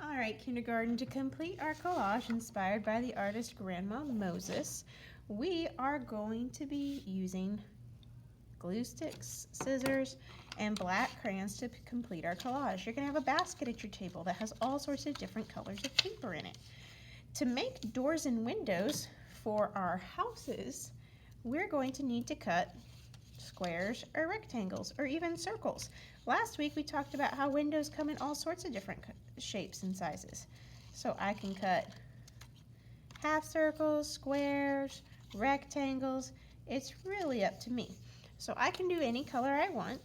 All right, kindergarten, to complete our collage inspired by the artist Grandma Moses, we are going to be using glue sticks, scissors, and black crayons to complete our collage. You're going to have a basket at your table that has all sorts of different colors of paper in it. To make doors and windows for our houses, we're going to need to cut squares or rectangles or even circles. Last week we talked about how windows come in all sorts of different shapes and sizes. So I can cut half circles, squares, rectangles. It's really up to me. So I can do any color I want,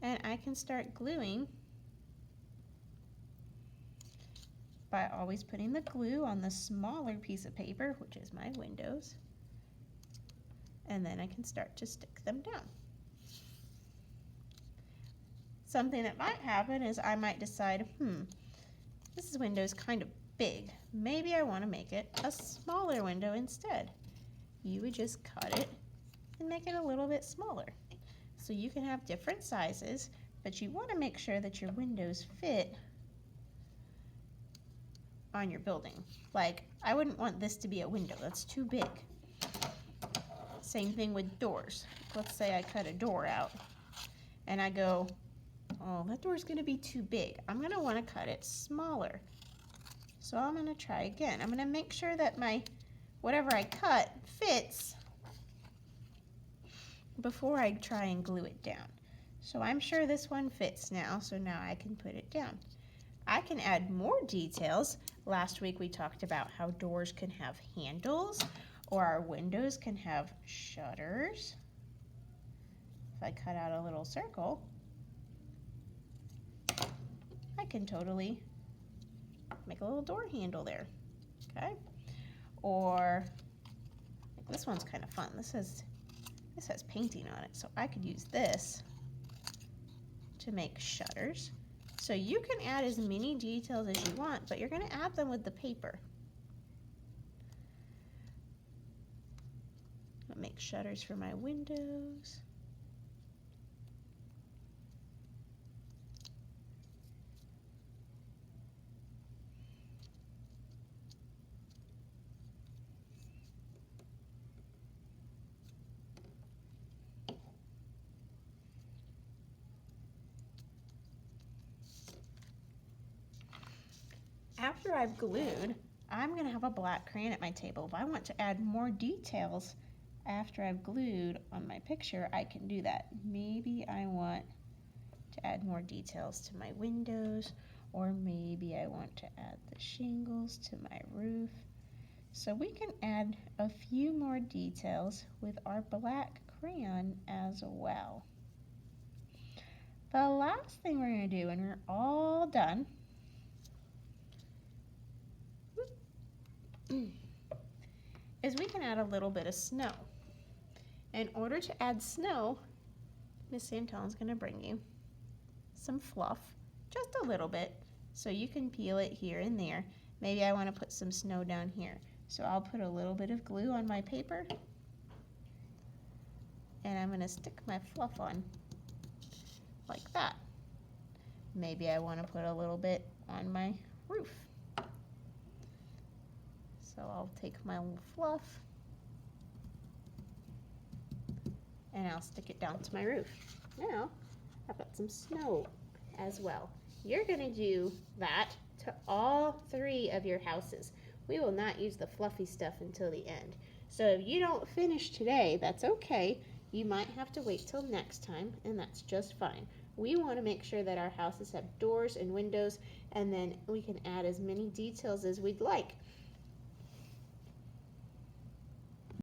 and I can start gluing by always putting the glue on the smaller piece of paper, which is my windows, and then I can start to stick them down. Something that might happen is I might decide, this window's kind of big. Maybe I want to make it a smaller window instead. You would just cut it and make it a little bit smaller. So you can have different sizes, but you want to make sure that your windows fit on your building. Like, I wouldn't want this to be a window. That's too big. Same thing with doors. Let's say I cut a door out and I go, oh, that door's going to be too big. I'm going to want to cut it smaller. So I'm going to try again. I'm going to make sure that my whatever I cut fits before I try and glue it down. So I'm sure this one fits now, so now I can put it down. I can add more details. Last week we talked about how doors can have handles or our windows can have shutters. If I cut out a little circle, I can totally make a little door handle there, okay? Or like this one's kind of fun. This has painting on it, so I could use this to make shutters. So you can add as many details as you want, but you're going to add them with the paper. I'll make shutters for my windows. After I've glued, I'm going to have a black crayon at my table. If I want to add more details after I've glued on my picture, I can do that. Maybe I want to add more details to my windows, or maybe I want to add the shingles to my roof. So we can add a few more details with our black crayon as well. The last thing we're going to do when we're all done is we can add a little bit of snow. In order to add snow, Miss Santone's going to bring you some fluff, just a little bit, so you can peel it here and there. Maybe I want to put some snow down here. So I'll put a little bit of glue on my paper, and I'm going to stick my fluff on like that. Maybe I want to put a little bit on my roof. So I'll take my little fluff and I'll stick it down to my roof. Now I've got some snow as well. You're going to do that to all three of your houses. We will not use the fluffy stuff until the end. So if you don't finish today, that's okay. You might have to wait till next time, and that's just fine. We want to make sure that our houses have doors and windows, and then we can add as many details as we'd like.